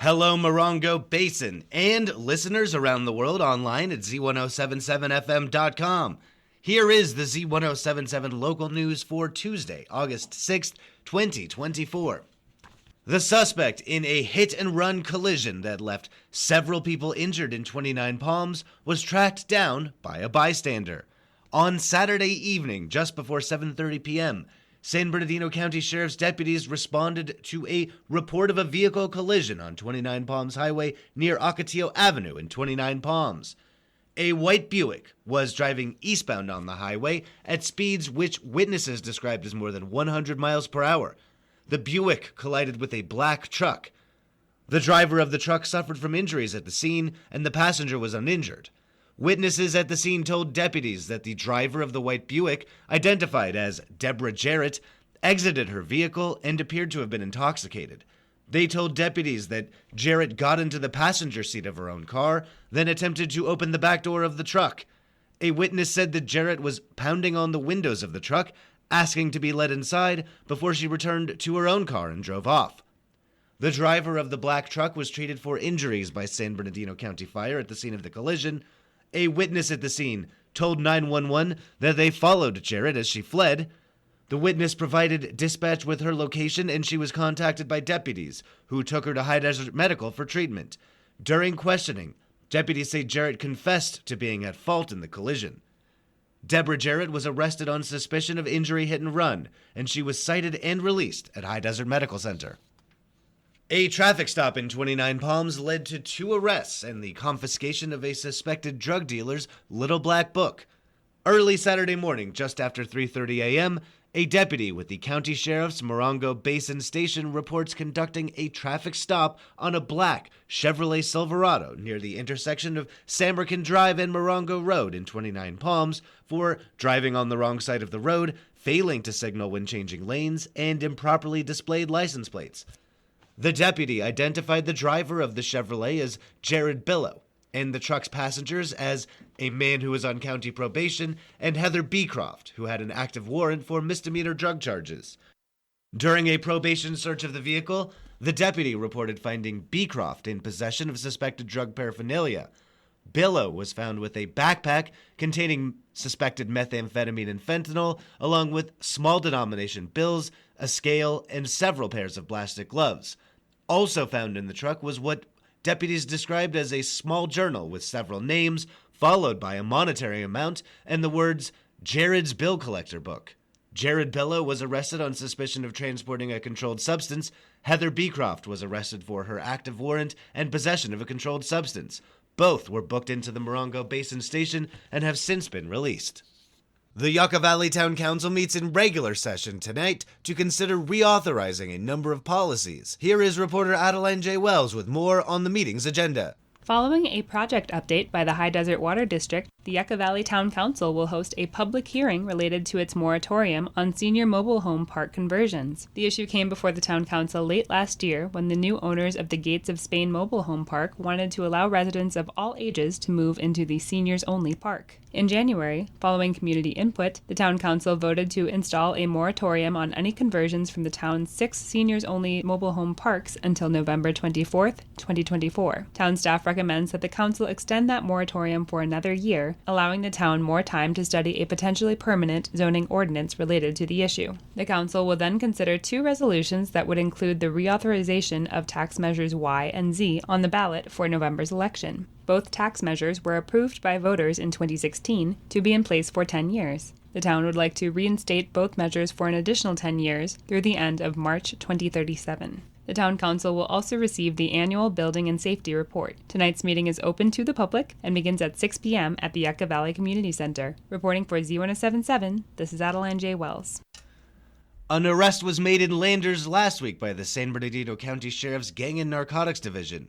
Hello, Morongo Basin, and listeners around the world online at Z107.7 FM.com. Here is the Z107.7 Local News for Tuesday, August 6th, 2024. The suspect in a hit-and-run collision that left several people injured in 29 Palms was tracked down by a bystander. On Saturday evening, just before 7:30 p.m., San Bernardino County Sheriff's deputies responded to a report of a vehicle collision on 29 Palms Highway near Ocotillo Avenue in 29 Palms. A white Buick was driving eastbound on the highway at speeds which witnesses described as more than 100 miles per hour. The Buick collided with a black truck. The driver of the truck suffered from injuries at the scene, and the passenger was uninjured. Witnesses at the scene told deputies that the driver of the white Buick, identified as Deborah Jarrett, exited her vehicle and appeared to have been intoxicated. They told deputies that Jarrett got into the passenger seat of her own car, then attempted to open the back door of the truck. A witness said that Jarrett was pounding on the windows of the truck, asking to be let inside before she returned to her own car and drove off. The driver of the black truck was treated for injuries by San Bernardino County Fire at the scene of the collision. A witness at the scene told 911 that they followed Jarrett as she fled. The witness provided dispatch with her location, and she was contacted by deputies, who took her to High Desert Medical for treatment. During questioning, deputies say Jarrett confessed to being at fault in the collision. Deborah Jarrett was arrested on suspicion of injury hit and run, and she was cited and released at High Desert Medical Center. A traffic stop in 29 Palms led to 2 arrests and the confiscation of a suspected drug dealer's little black book. Early Saturday morning, just after 3:30 a.m., a deputy with the county sheriff's Morongo Basin Station reports conducting a traffic stop on a black Chevrolet Silverado near the intersection of Samarkand Drive and Morongo Road in 29 Palms for driving on the wrong side of the road, failing to signal when changing lanes, and improperly displayed license plates. The deputy identified the driver of the Chevrolet as Jared Billow and the truck's passengers as a man who was on county probation and Heather Beecroft, who had an active warrant for misdemeanor drug charges. During a probation search of the vehicle, the deputy reported finding Beecroft in possession of suspected drug paraphernalia. Billow was found with a backpack containing suspected methamphetamine and fentanyl, along with small denomination bills, a scale, and several pairs of plastic gloves. Also found in the truck was what deputies described as a small journal with several names, followed by a monetary amount and the words, Jared's Bill Collector Book. Jared Billow was arrested on suspicion of transporting a controlled substance. Heather Beecroft was arrested for her active warrant and possession of a controlled substance. Both were booked into the Morongo Basin Station and have since been released. The Yucca Valley Town Council meets in regular session tonight to consider reauthorizing a number of policies. Here is reporter Adeline J. Wells with more on the meeting's agenda. Following a project update by the High Desert Water District, the Yucca Valley Town Council will host a public hearing related to its moratorium on senior mobile home park conversions. The issue came before the Town Council late last year when the new owners of the Gates of Spain mobile home park wanted to allow residents of all ages to move into the seniors-only park. In January, following community input, the Town Council voted to install a moratorium on any conversions from the town's 6 seniors-only mobile home parks until November 24th, 2024. Town staff recommends that the Council extend that moratorium for another year, allowing the town more time to study a potentially permanent zoning ordinance related to the issue. The Council will then consider 2 resolutions that would include the reauthorization of tax measures Y and Z on the ballot for November's election. Both tax measures were approved by voters in 2016 to be in place for 10 years. The town would like to reinstate both measures for an additional 10 years through the end of March 2037. The Town Council will also receive the annual Building and Safety Report. Tonight's meeting is open to the public and begins at 6 p.m. at the Yucca Valley Community Center. Reporting for Z107.7, this is Adeline J. Wells. An arrest was made in Landers last week by the San Bernardino County Sheriff's Gang and Narcotics Division.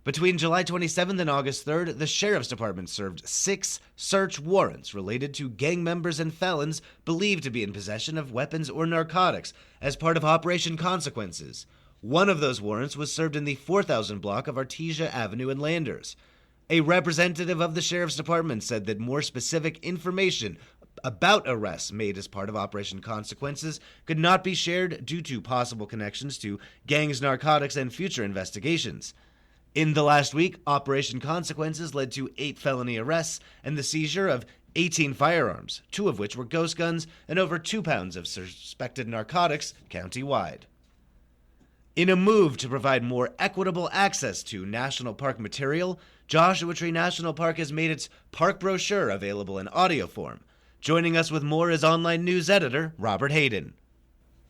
Between July 27th and August 3rd, the Sheriff's Department served 6 search warrants related to gang members and felons believed to be in possession of weapons or narcotics as part of Operation Consequences. One of those warrants was served in the 4000 block of Artesia Avenue in Landers. A representative of the Sheriff's Department said that more specific information about arrests made as part of Operation Consequences could not be shared due to possible connections to gangs, narcotics, and future investigations. In the last week, Operation Consequences led to 8 felony arrests and the seizure of 18 firearms, 2 of which were ghost guns, and over 2 pounds of suspected narcotics county-wide. In a move to provide more equitable access to national park material, Joshua Tree National Park has made its park brochure available in audio form. Joining us with more is online news editor Robert Hayden.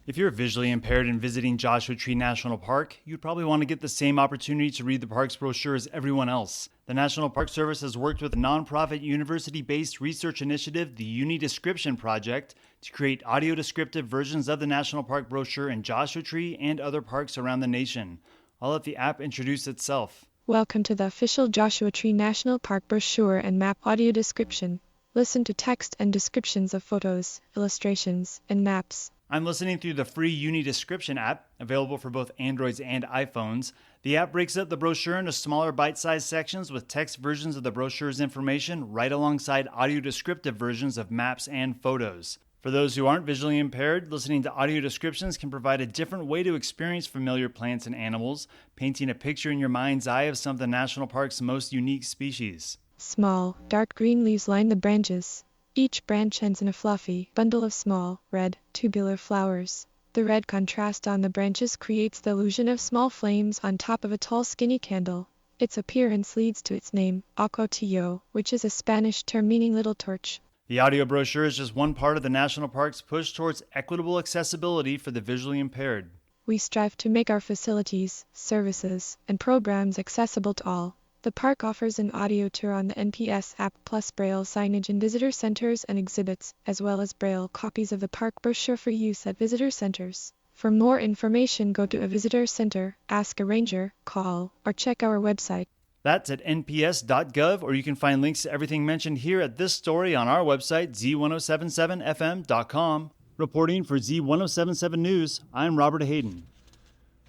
If you're visually impaired and visiting Joshua Tree National Park, you'd probably want to get the same opportunity to read the park's brochure as everyone else. The National Park Service has worked with a nonprofit university-based research initiative, the Uni Description Project, to create audio-descriptive versions of the National Park brochure in Joshua Tree and other parks around the nation. I'll let the app introduce itself. Welcome to the official Joshua Tree National Park brochure and map audio description. Listen to text and descriptions of photos, illustrations, and maps. I'm listening through the free Uni Description app, available for both Androids and iPhones. The app breaks up the brochure into smaller bite-sized sections with text versions of the brochure's information right alongside audio descriptive versions of maps and photos. For those who aren't visually impaired, listening to audio descriptions can provide a different way to experience familiar plants and animals, painting a picture in your mind's eye of some of the national park's most unique species. Small, dark green leaves line the branches. Each branch ends in a fluffy bundle of small, red, tubular flowers. The red contrast on the branches creates the illusion of small flames on top of a tall, skinny candle. Its appearance leads to its name, Ocotillo, which is a Spanish term meaning little torch. The audio brochure is just one part of the national park's push towards equitable accessibility for the visually impaired. We strive to make our facilities, services, and programs accessible to all. The park offers an audio tour on the NPS app plus Braille signage in visitor centers and exhibits, as well as Braille copies of the park brochure for use at visitor centers. For more information, go to a visitor center, ask a ranger, call, or check our website. That's at nps.gov, or you can find links to everything mentioned here at this story on our website, Z107.7fm.com. Reporting for Z107.7 News, I'm Robert Hayden.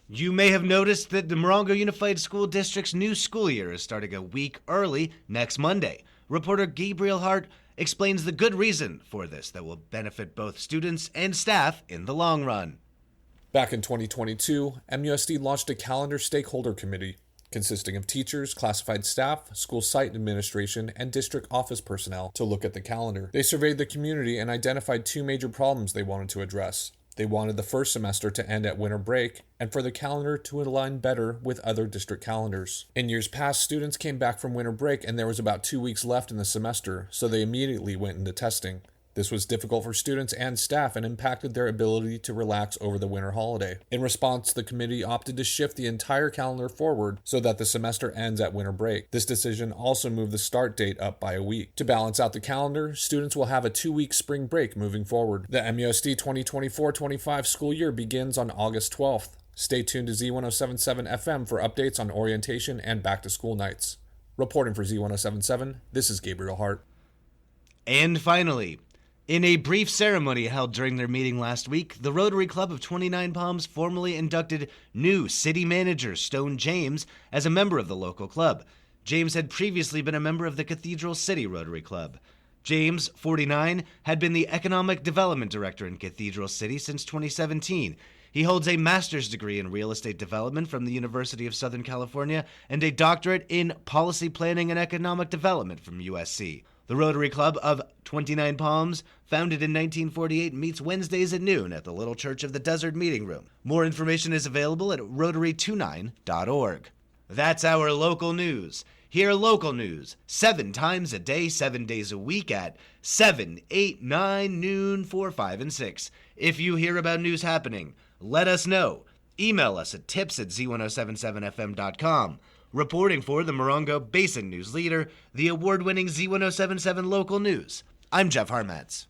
You may have noticed that the Morongo Unified School District's new school year is starting a week early next Monday. Reporter Gabriel Hart explains the good reason for this that will benefit both students and staff in the long run. Back in 2022, MUSD launched a calendar stakeholder committee consisting of teachers, classified staff, school site administration, and district office personnel to look at the calendar. They surveyed the community and identified 2 major problems they wanted to address. They wanted the first semester to end at winter break and for the calendar to align better with other district calendars. In years past, students came back from winter break and there was about 2 weeks left in the semester, so they immediately went into testing. This was difficult for students and staff and impacted their ability to relax over the winter holiday. In response, the committee opted to shift the entire calendar forward so that the semester ends at winter break. This decision also moved the start date up by a week. To balance out the calendar, students will have a 2-week spring break moving forward. The MUSD 2024-25 school year begins on August 12th. Stay tuned to Z107.7 FM for updates on orientation and back-to-school nights. Reporting for Z107.7, this is Gabriel Hart. And finally, in a brief ceremony held during their meeting last week, the Rotary Club of 29 Palms formally inducted new city manager Stone James as a member of the local club. James had previously been a member of the Cathedral City Rotary Club. James, 49, had been the Economic Development Director in Cathedral City since 2017. He holds a master's degree in real estate development from the University of Southern California and a doctorate in policy planning and economic development from USC. The Rotary Club of 29 Palms, founded in 1948, meets Wednesdays at noon at the Little Church of the Desert Meeting Room. More information is available at rotary29.org. That's our local news. Hear local news 7 times a day, 7 days a week at 7, 8, 9, noon, 4, 5, and 6. If you hear about news happening, let us know. Email us at tips@z1077fm.com. Reporting for the Morongo Basin News Leader, the award-winning Z107.7 Local News, I'm Jeff Harmatz.